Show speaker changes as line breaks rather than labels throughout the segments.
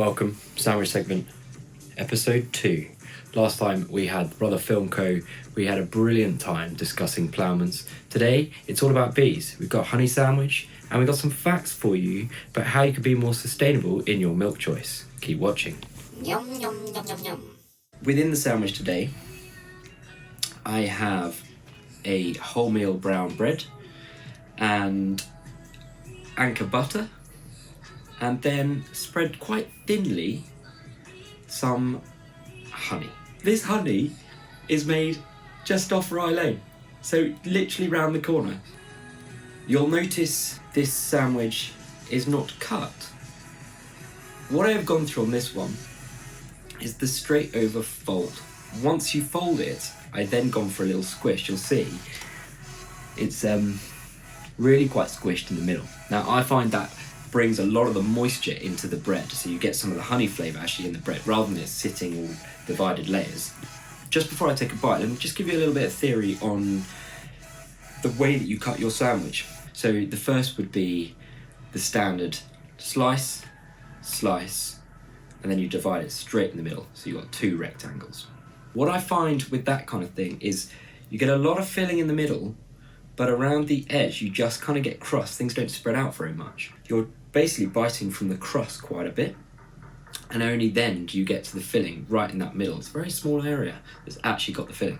Welcome, Sandwich Segment, episode 2. Last time we had Brother Film Co. We had a brilliant time discussing ploughmans. Today, it's all about bees. We've got honey sandwich, and we've got some facts for you about how you can be more sustainable in your milk choice. Keep watching.
Yum, yum, yum, yum, yum.
Within the sandwich today, I have a wholemeal brown bread and anchor butter, and then spread quite thinly some honey. This honey is made just off Rye Lane, so literally round the corner. You'll notice this sandwich is not cut. What I have gone through on this one is the straight over fold. Once you fold it, I then gone for a little squish. You'll see it's really quite squished in the middle. Now I find that brings a lot of the moisture into the bread, so you get some of the honey flavour actually in the bread rather than it sitting all divided layers. Just before I take a bite, let me just give you a little bit of theory on the way that you cut your sandwich. So the first would be the standard slice, slice, and then you divide it straight in the middle, so you've got two rectangles. What I find with that kind of thing is you get a lot of filling in the middle, but around the edge you just kind of get crust. Things don't spread out very much. You're basically biting from the crust quite a bit, and only then do you get to the filling right in that middle. It's a very small area that's actually got the filling.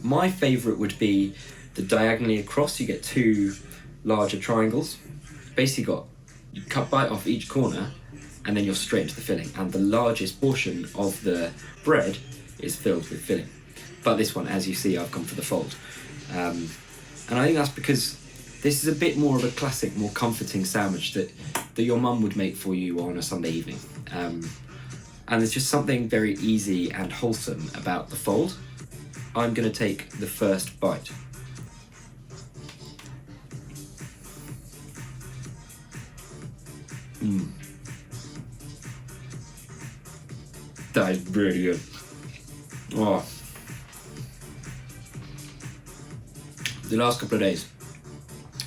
My favourite would be the diagonally across. You get two larger triangles. Basically you bite off each corner and then you're straight into the filling, and the largest portion of the bread is filled with filling. But this one, as you see, I've gone for the fold. And I think that's because this is a bit more of a classic, more comforting sandwich that your mum would make for you on a Sunday evening. And there's just something very easy and wholesome about the fold. I'm going to take the first bite. That is really good. Oh. The last couple of days,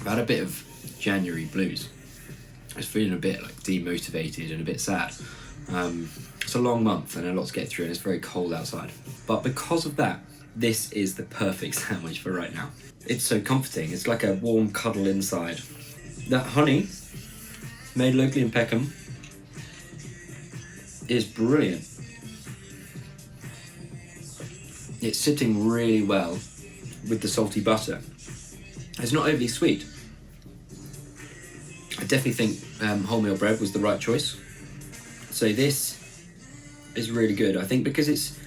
I've had a bit of January blues. I was feeling a bit like demotivated and a bit sad. It's a long month and a lot to get through, and it's very cold outside. But because of that, this is the perfect sandwich for right now. It's so comforting. It's like a warm cuddle inside. That honey, made locally in Peckham, is brilliant. It's sitting really well with the salty butter. It's not overly sweet. I definitely think wholemeal bread was the right choice. So this is really good. I think because it's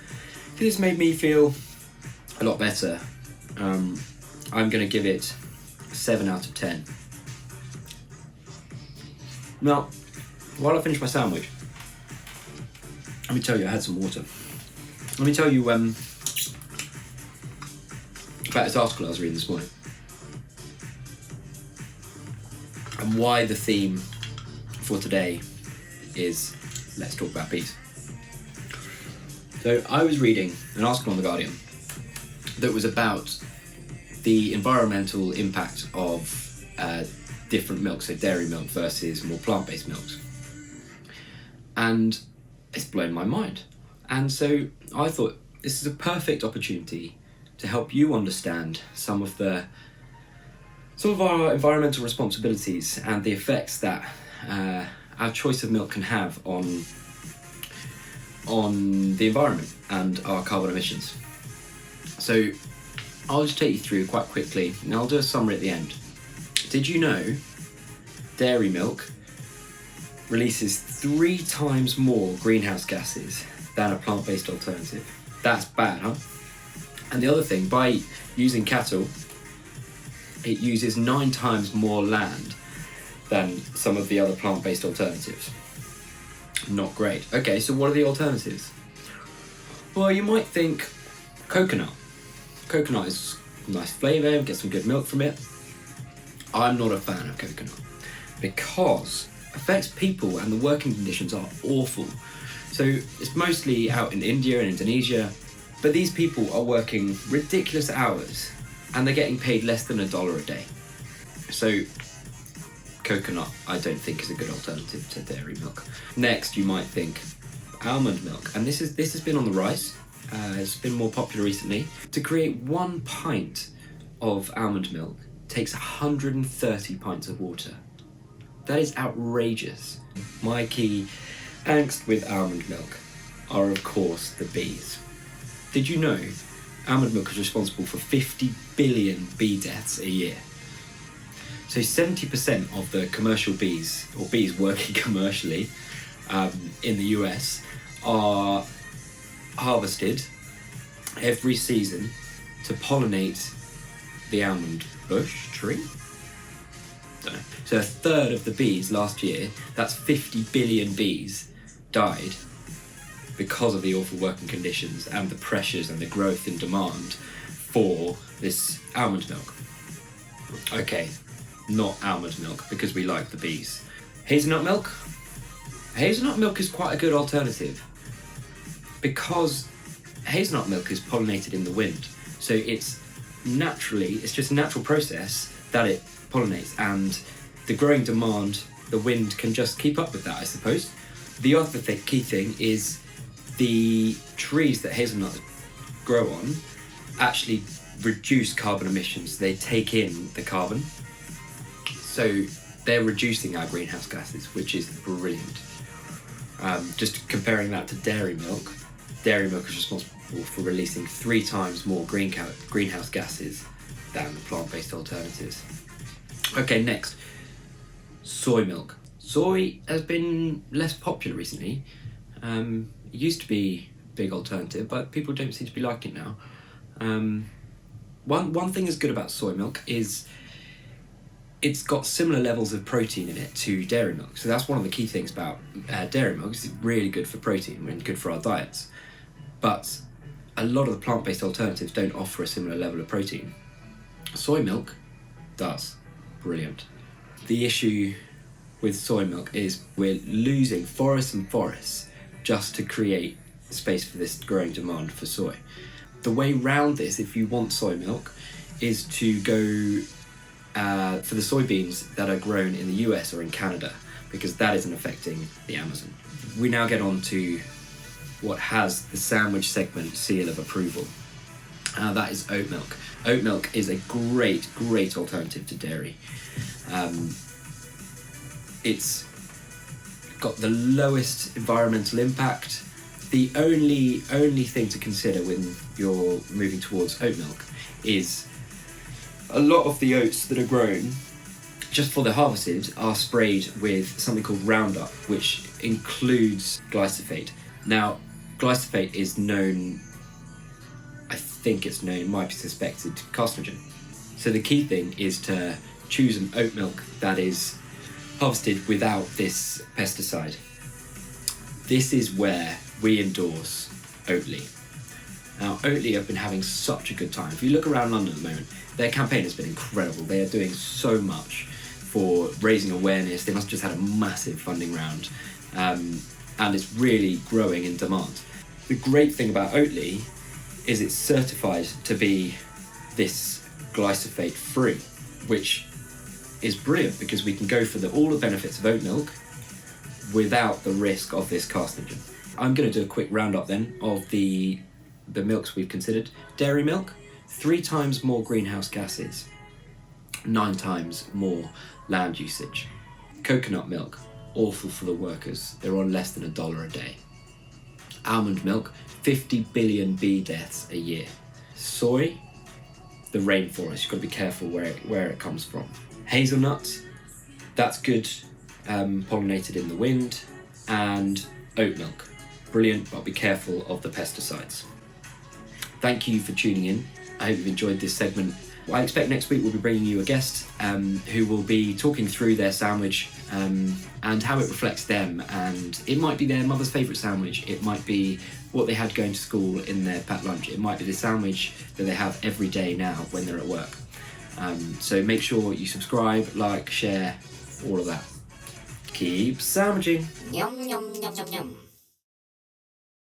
made me feel a lot better. I'm going to give it 7 out of 10. Now, while I finish my sandwich, let me tell you I had some water. Let me tell you about this article I was reading this morning and why the theme for today is let's talk about bees. So I was reading an article on The Guardian that was about the environmental impact of different milks, so dairy milk versus more plant-based milks, and it's blown my mind. And so I thought this is a perfect opportunity to help you understand some of our environmental responsibilities and the effects that our choice of milk can have on the environment and our carbon emissions. So I'll just take you through quite quickly, and I'll do a summary at the end. Did you know dairy milk releases 3 times more greenhouse gases than a plant-based alternative? That's bad, huh? And the other thing, by using cattle, it uses 9 times more land than some of the other plant-based alternatives. Not great. Okay, so what are the alternatives? Well, you might think coconut. Coconut is a nice flavour, get some good milk from it. I'm not a fan of coconut because it affects people and the working conditions are awful. So it's mostly out in India and Indonesia, but these people are working ridiculous hours and they're getting paid less than $1 a day. So Coconut, I don't think, is a good alternative to dairy milk. Next, you might think almond milk, and this has been on the rise. It's been more popular recently. To create 1 pint of almond milk takes 130 pints of water. That is outrageous. My key angst with almond milk are, of course, the bees. Did you know almond milk is responsible for 50 billion bee deaths a year? So 70% of the commercial bees, or bees working commercially in the US, are harvested every season to pollinate the almond bush tree. Don't know. So a third of the bees last year, that's 50 billion bees, died because of the awful working conditions and the pressures and the growth in demand for this almond milk. Okay, not almond milk, because we like the bees. Hazelnut milk? Hazelnut milk is quite a good alternative because hazelnut milk is pollinated in the wind. So it's just a natural process that it pollinates, and the growing demand, the wind can just keep up with that, I suppose. The other key thing is the trees that hazelnuts grow on actually reduce carbon emissions. They take in the carbon. So they're reducing our greenhouse gases, which is brilliant. Just comparing that to dairy milk is responsible for releasing 3 times more greenhouse gases than the plant-based alternatives. Okay, next, soy milk. Soy has been less popular recently. It used to be a big alternative, but people don't seem to be liking it now. One thing that's good about soy milk is it's got similar levels of protein in it to dairy milk. So that's one of the key things about dairy milk. It's really good for protein and good for our diets. But a lot of the plant-based alternatives don't offer a similar level of protein. Soy milk does. Brilliant. The issue with soy milk is we're losing forests and forests just to create space for this growing demand for soy. The way round this, if you want soy milk, is to go for the soybeans that are grown in the US or in Canada, because that isn't affecting the Amazon. We now get on to what has the sandwich segment seal of approval. That is oat milk. Oat milk is a great alternative to dairy. It's got the lowest environmental impact. The only thing to consider when you're moving towards oat milk is a lot of the oats that are grown just before they're harvested are sprayed with something called Roundup, which includes glyphosate. Now, glyphosate is known, might be suspected carcinogen. So the key thing is to choose an oat milk that is harvested without this pesticide. This is where we endorse Oatly. Now, Oatly have been having such a good time. If you look around London at the moment, their campaign has been incredible. They are doing so much for raising awareness. They must have just had a massive funding round, and it's really growing in demand. The great thing about Oatly is it's certified to be this glyphosate free, which is brilliant because we can go for all the benefits of oat milk without the risk of this carcinogen. I'm going to do a quick roundup then of the milks we've considered. Dairy milk, 3 times more greenhouse gases, 9 times more land usage. Coconut milk, awful for the workers. They're on less than $1 a day. Almond milk, 50 billion bee deaths a year. Soy, the rainforest. You've got to be careful where it comes from. Hazelnuts, that's good, pollinated in the wind. And oat milk, brilliant, but be careful of the pesticides. Thank you for tuning in. I hope you've enjoyed this segment. I expect next week we'll be bringing you a guest who will be talking through their sandwich and how it reflects them, and it might be their mother's favourite sandwich, it might be what they had going to school in their packed lunch, it might be the sandwich that they have every day now when they're at work. So make sure you subscribe, like, share, all of that. Keep sandwiching.
Yum, yum, yum, yum, yum.